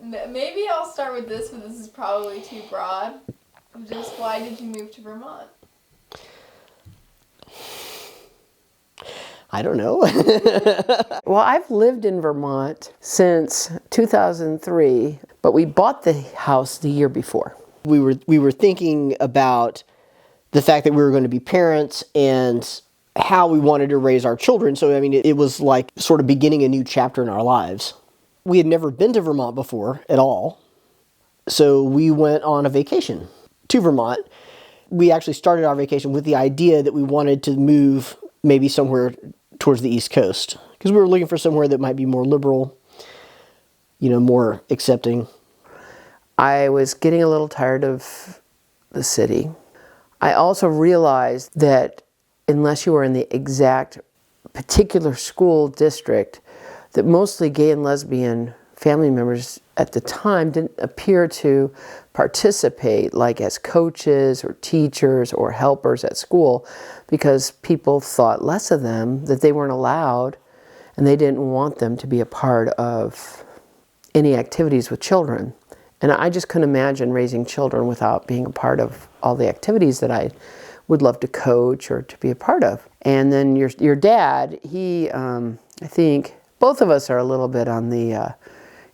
Maybe I'll start with this, but this is probably too broad. Just why did you move to Vermont? I don't know. Well, I've lived in Vermont since 2003, but we bought the house the year before. We were thinking about the fact that we were going to be parents and how we wanted to raise our children. So, I mean, it was like sort of beginning a new chapter in our lives. We had never been to Vermont before at all. So we went on a vacation to Vermont. We actually started our vacation with the idea that we wanted to move maybe somewhere towards the East Coast, because we were looking for somewhere that might be more liberal, more accepting. I was getting a little tired of the city. I also realized that unless you were in the exact particular school district, that mostly gay and lesbian family members at the time didn't appear to participate like as coaches or teachers or helpers at school, because people thought less of them, that they weren't allowed, and they didn't want them to be a part of any activities with children. And I just couldn't imagine raising children without being a part of all the activities that I would love to coach or to be a part of. And then your dad, he, I think both of us are a little bit on the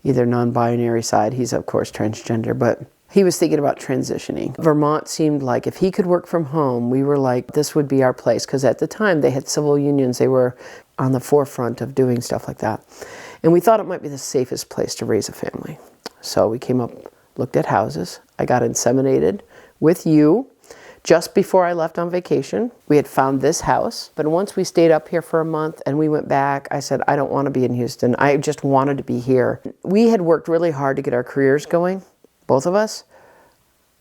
either non-binary side. He's of course transgender, but he was thinking about transitioning. Vermont seemed like if he could work from home, we were like, this would be our place. Because at the time they had civil unions. They were on the forefront of doing stuff like that. And we thought it might be the safest place to raise a family. So we came up, looked at houses. I got inseminated with you just before I left on vacation. We had found this house, but once we stayed up here for a month and we went back, I said, I don't want to be in Houston. I just wanted to be here. We had worked really hard to get our careers going, both of us.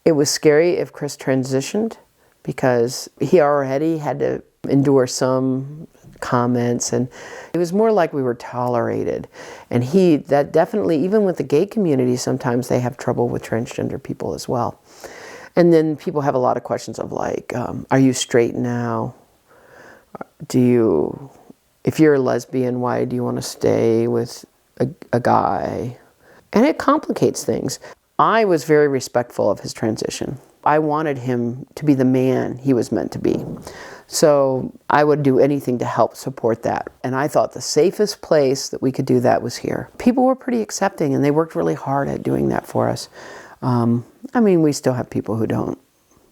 It was scary if Chris transitioned, because he already had to endure some comments, and it was more like we were tolerated. And that definitely, even with the gay community, sometimes they have trouble with transgender people as well. And then people have a lot of questions of like, are you straight now? If you're a lesbian, why do you want to stay with a guy? And it complicates things. I was very respectful of his transition. I wanted him to be the man he was meant to be. So I would do anything to help support that. And I thought the safest place that we could do that was here. People were pretty accepting, and they worked really hard at doing that for us. I mean, we still have people who don't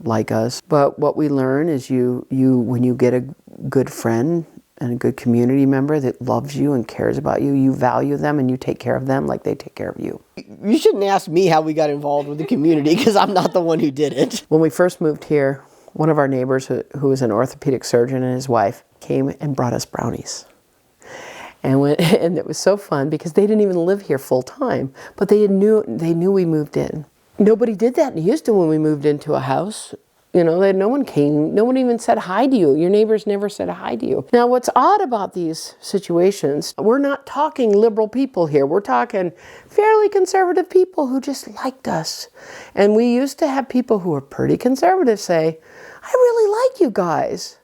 like us, but what we learn is when you get a good friend and a good community member that loves you and cares about you, you value them and you take care of them like they take care of you. You shouldn't ask me how we got involved with the community, because I'm not the one who did it. When we first moved here, one of our neighbors who was an orthopedic surgeon and his wife came and brought us brownies. And it was so fun because they didn't even live here full time, but they knew we moved in. Nobody did that in Houston when we moved into a house. No one came, no one even said hi to you. Your neighbors never said hi to you. Now, what's odd about these situations, we're not talking liberal people here. We're talking fairly conservative people who just liked us. And we used to have people who were pretty conservative say, I really like you guys.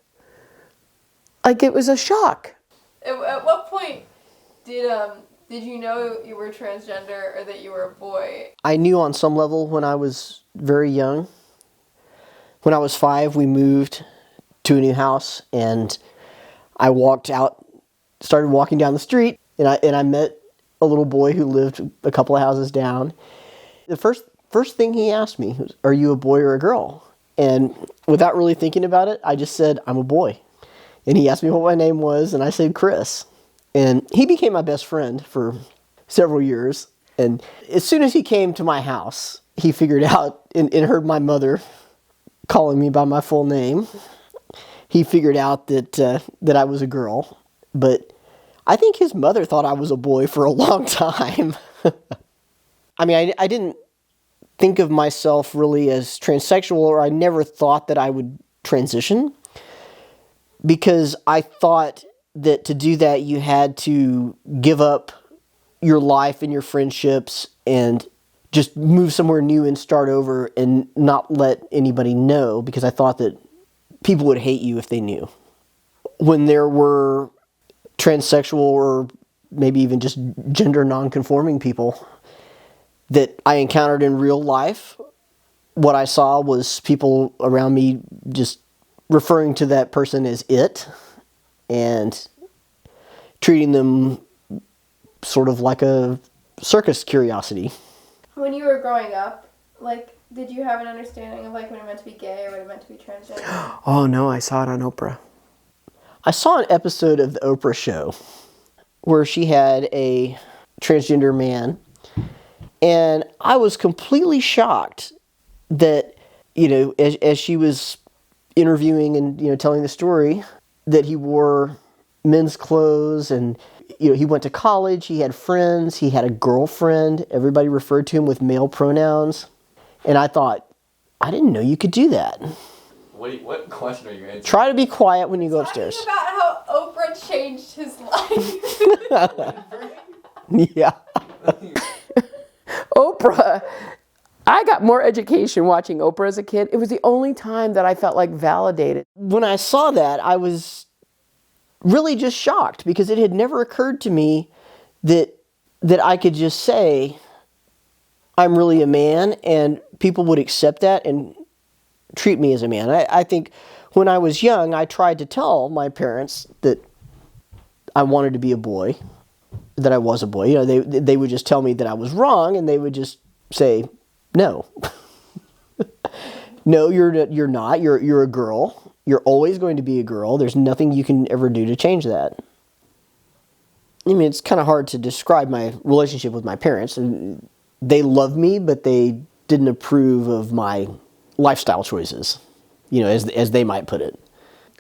Like, it was a shock. At what point did you know you were transgender or that you were a boy? I knew on some level when I was very young. When I was 5, we moved to a new house, and I started walking down the street, and I met a little boy who lived a couple of houses down. The first thing he asked me was, are you a boy or a girl? And without really thinking about it, I just said, I'm a boy. And he asked me what my name was, and I said Chris. And he became my best friend for several years. And as soon as he came to my house, he figured out and heard my mother calling me by my full name. He figured out that I was a girl. But I think his mother thought I was a boy for a long time. I mean, I didn't think of myself really as transsexual, or I never thought that I would transition, because I thought that to do that you had to give up your life and your friendships and just move somewhere new and start over and not let anybody know, because I thought that people would hate you if they knew. When there were transsexual or maybe even just gender non-conforming people that I encountered in real life. What I saw was people around me just referring to that person as it and treating them sort of like a circus curiosity. When you were growing up, like, did you have an understanding of, like, when it meant to be gay or when it meant to be transgender? Oh, no, I saw it on Oprah. I saw an episode of the Oprah show where she had a transgender man, and I was completely shocked that, as she was interviewing and, telling the story, that he wore men's clothes and, he went to college, he had friends, he had a girlfriend, everybody referred to him with male pronouns. And I thought, I didn't know you could do that. What question are you answering? Try to be quiet when you go upstairs. Talking about how Oprah changed his life. Yeah. Oprah. I got more education watching Oprah as a kid. It was the only time that I felt like validated. When I saw that, I was really just shocked because it had never occurred to me that I could just say, I'm really a man, and people would accept that and treat me as a man. I think when I was young, I tried to tell my parents that I wanted to be a boy, that I was a boy. They would just tell me that I was wrong, and they would just say, no. No, you're not. You're a girl. You're always going to be a girl. There's nothing you can ever do to change that. I mean, it's kind of hard to describe my relationship with my parents. They love me, but they didn't approve of my lifestyle choices, as they might put it.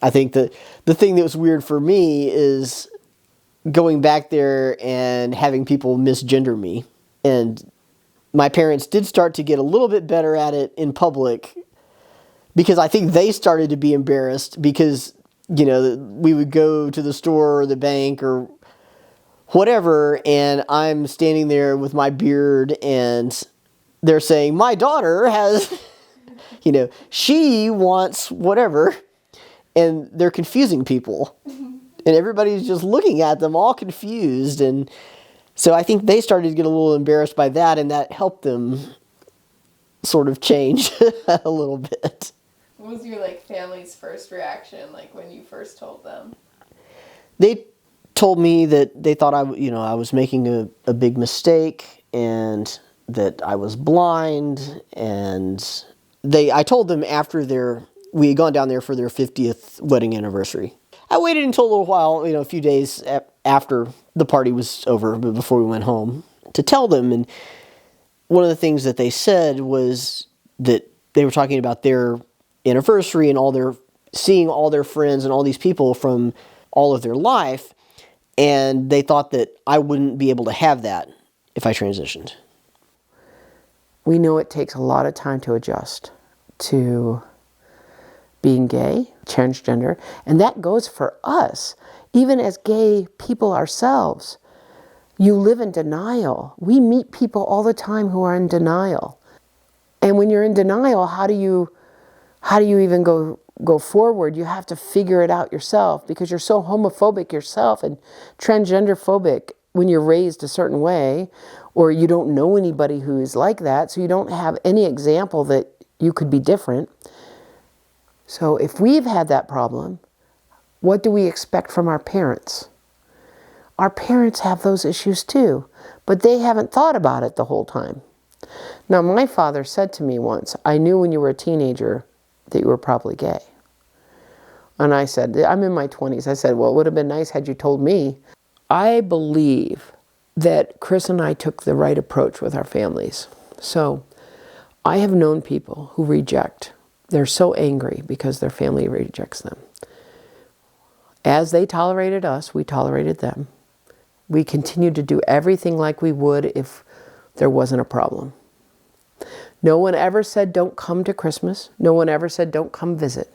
I think that the thing that was weird for me is going back there and having people misgender me. And my parents did start to get a little bit better at it in public, because I think they started to be embarrassed because, we would go to the store or the bank or whatever, and I'm standing there with my beard, and they're saying, my daughter has, she wants whatever, and they're confusing people. And everybody's just looking at them all confused, and so I think they started to get a little embarrassed by that, and that helped them sort of change a little bit. What was your, family's first reaction, when you first told them? They told me that they thought I was making a big mistake and that I was blind, and I told them after we had gone down there for their 50th wedding anniversary. I waited until a little while, a few days after the party was over, but before we went home, to tell them. And one of the things that they said was that they were talking about their anniversary and seeing all their friends and all these people from all of their life, and they thought that I wouldn't be able to have that if I transitioned. We know it takes a lot of time to adjust to being gay, transgender, and that goes for us. Even as gay people ourselves, you live in denial. We meet people all the time who are in denial. And when you're in denial, how do you even go forward? You have to figure it out yourself because you're so homophobic yourself and transgender phobic when you're raised a certain way, or you don't know anybody who is like that, so you don't have any example that you could be different. So if we've had that problem, what do we expect from our parents? Our parents have those issues too, but they haven't thought about it the whole time. Now, my father said to me once, I knew when you were a teenager that you were probably gay. And I said, I'm in my 20s. I said, well, it would have been nice had you told me. I believe that Chris and I took the right approach with our families. So I have known people who reject. They're so angry because their family rejects them. As they tolerated us, we tolerated them. We continued to do everything like we would if there wasn't a problem. No one ever said, don't come to Christmas. No one ever said, don't come visit.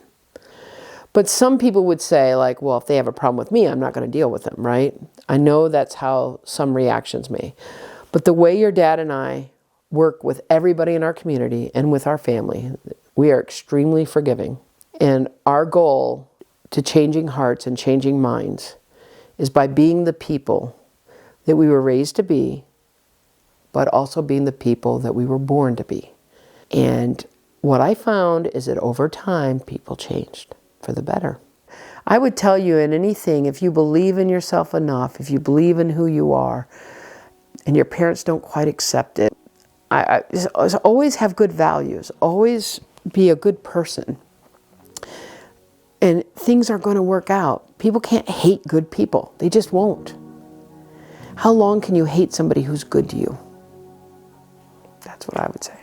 But some people would say, well, if they have a problem with me, I'm not going to deal with them, right? I know that's how some reactions may. But the way your dad and I work with everybody in our community and with our family, we are extremely forgiving. And our goal to changing hearts and changing minds is by being the people that we were raised to be, but also being the people that we were born to be. And what I found is that over time, people changed for the better. I would tell you in anything, if you believe in yourself enough, if you believe in who you are, and your parents don't quite accept it, I always have good values, always be a good person. And things are going to work out. People can't hate good people. They just won't. How long can you hate somebody who's good to you? That's what I would say.